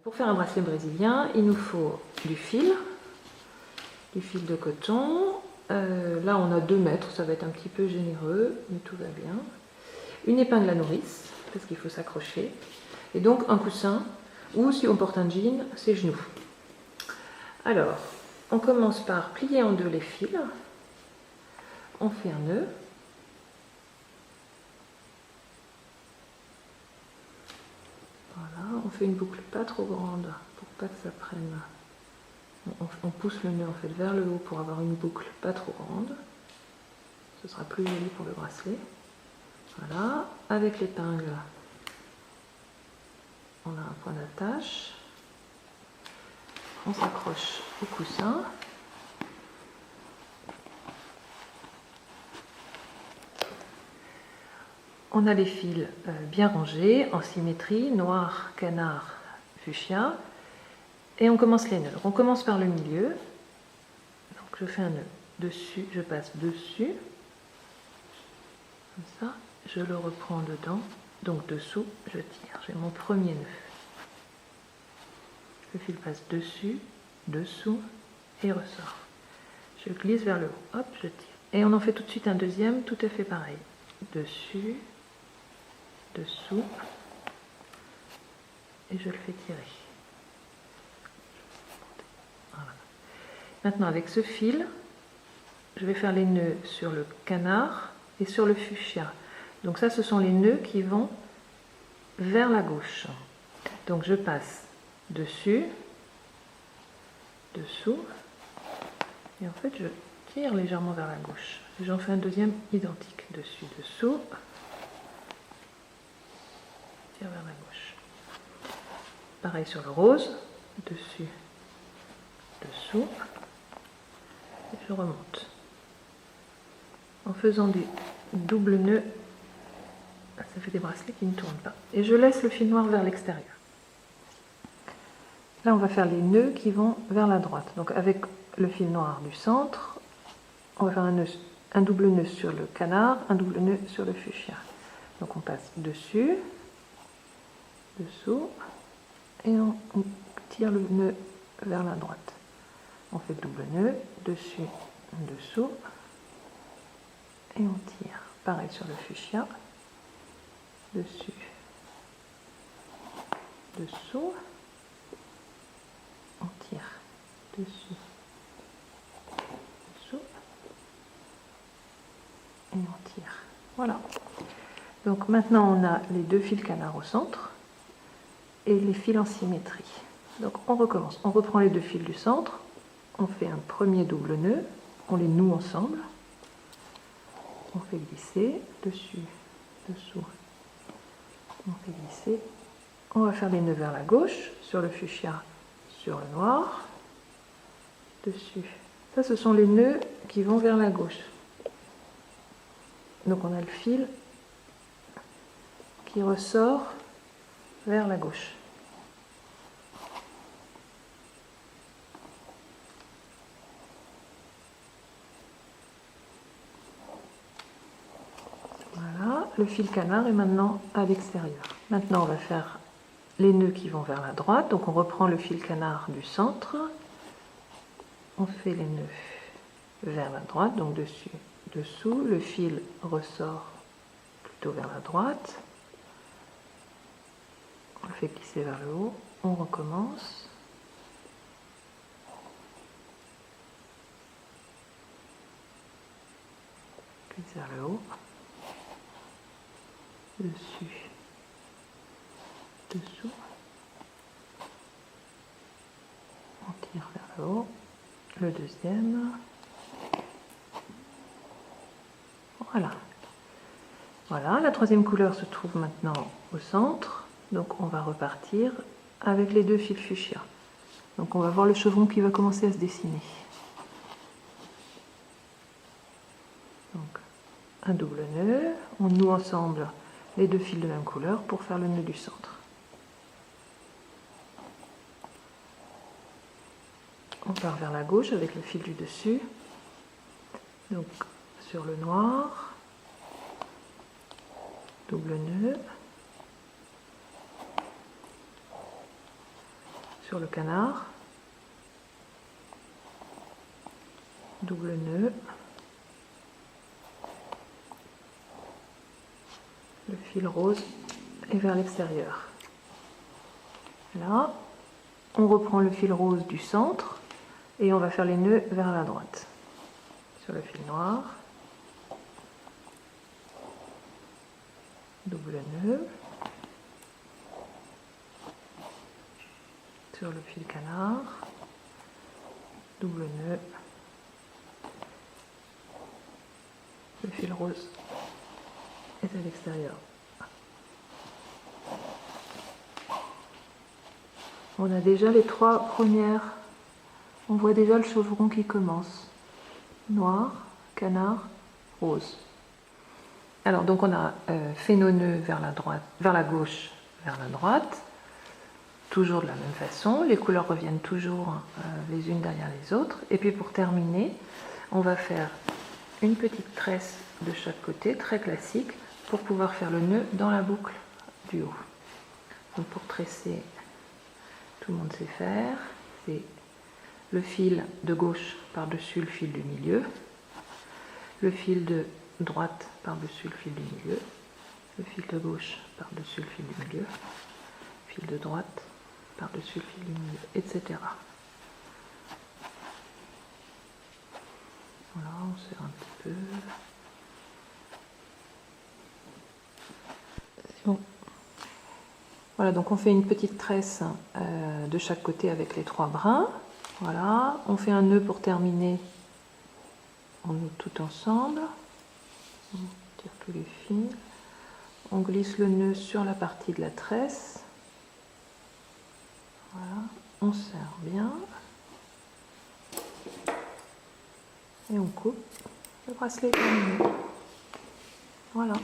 Pour faire un bracelet brésilien, il nous faut du fil de coton. Là, on a 2 mètres, ça va être un petit peu généreux, mais tout va bien. Une épingle à nourrice, parce qu'il faut s'accrocher. Et donc un coussin, ou si on porte un jean, ses genoux. Alors, on commence par plier en 2 les fils. On fait un nœud. Voilà, on fait une boucle pas trop grande pour pas que ça prenne. On pousse le nœud en fait vers le haut pour avoir une boucle pas trop grande. Ce sera plus joli pour le bracelet. Voilà, avec l'épingle, on a un point d'attache. On s'accroche au coussin. On a les fils bien rangés, en symétrie, noir, canard, fuchsia. Et on commence les nœuds. On commence par le milieu. Donc je fais un nœud dessus, je passe dessus. Comme ça, je le reprends dedans. Donc dessous, je tire. J'ai mon premier nœud. Le fil passe dessus, dessous et ressort. Je glisse vers le haut. Hop, je tire. Et on en fait tout de suite un deuxième, tout à fait pareil. Dessus, dessous, et je le fais tirer. Voilà. Maintenant, avec ce fil, je vais faire les nœuds sur le canard et sur le fuchsia. Donc ça, ce sont les nœuds qui vont vers la gauche. Donc je passe dessus, dessous, et en fait je tire légèrement vers la gauche. J'en fais un deuxième identique, dessus, dessous, tire vers la gauche. Pareil sur le rose, dessus, dessous, et je remonte. En faisant des doubles nœuds, ça fait des bracelets qui ne tournent pas. Et je laisse le fil noir vers l'extérieur. Là, on va faire les nœuds qui vont vers la droite. Donc avec le fil noir du centre, on va faire un double nœud sur le canard, un double nœud sur le fuchsia. Donc on passe dessus, dessous, et on tire le nœud vers la droite. On fait le double nœud, dessus, dessous, et on tire. Pareil sur le fuchsia, dessus, dessous, on tire, dessus, dessous, et on tire. Voilà. Donc maintenant on a les 2 fils canard au centre et les fils en symétrie. Donc on recommence. On reprend les 2 fils du centre, on fait un premier double nœud, on les noue ensemble, on fait glisser dessus, dessous, on fait glisser. On va faire les nœuds vers la gauche, sur le fuchsia, sur le noir, dessus. Ça, ce sont les nœuds qui vont vers la gauche. Donc on a le fil qui ressort vers la gauche. Voilà, le fil canard est maintenant à l'extérieur. Maintenant, on va faire les nœuds qui vont vers la droite. Donc on reprend le fil canard du centre. On fait les nœuds vers la droite, donc dessus, dessous. Le fil ressort plutôt vers la droite. On le fait glisser vers le haut. On recommence. Glisse vers le haut. Dessus, dessous. On tire vers le haut. Le deuxième. Voilà. Voilà, la troisième couleur se trouve maintenant au centre. Donc on va repartir avec les 2 fils fuchsia. Donc on va voir le chevron qui va commencer à se dessiner. Donc un double nœud, on noue ensemble les 2 fils de même couleur pour faire le nœud du centre. On part vers la gauche avec le fil du dessus. Donc sur le noir, double nœud, sur le canard, double nœud, le fil rose et vers l'extérieur. Là, on reprend le fil rose du centre et on va faire les nœuds vers la droite. Sur le fil noir, double nœud, sur le fil canard, double nœud, le fil rose est à l'extérieur. On a déjà les 3 premières, on voit déjà le chevrons qui commence. Noir, canard, rose. Alors donc on a fait nos nœuds vers la droite, vers la gauche, vers la droite, toujours de la même façon, les couleurs reviennent toujours les unes derrière les autres, et puis pour terminer, on va faire une petite tresse de chaque côté, très classique, pour pouvoir faire le nœud dans la boucle du haut. Donc pour tresser, tout le monde sait faire, c'est le fil de gauche par-dessus le fil du milieu, le fil de droite par-dessus le fil du milieu, le fil de gauche par-dessus le fil du milieu, fil de droite par-dessus le fil du milieu, etc. Voilà, on serre un petit peu. C'est bon. Voilà, donc on fait une petite tresse de chaque côté avec les 3 brins. Voilà, on fait un nœud pour terminer. On noue tout ensemble. On tire tous les fils. On glisse le nœud sur la partie de la tresse. Voilà, on serre bien. Et on coupe le bracelet terminé. Voilà.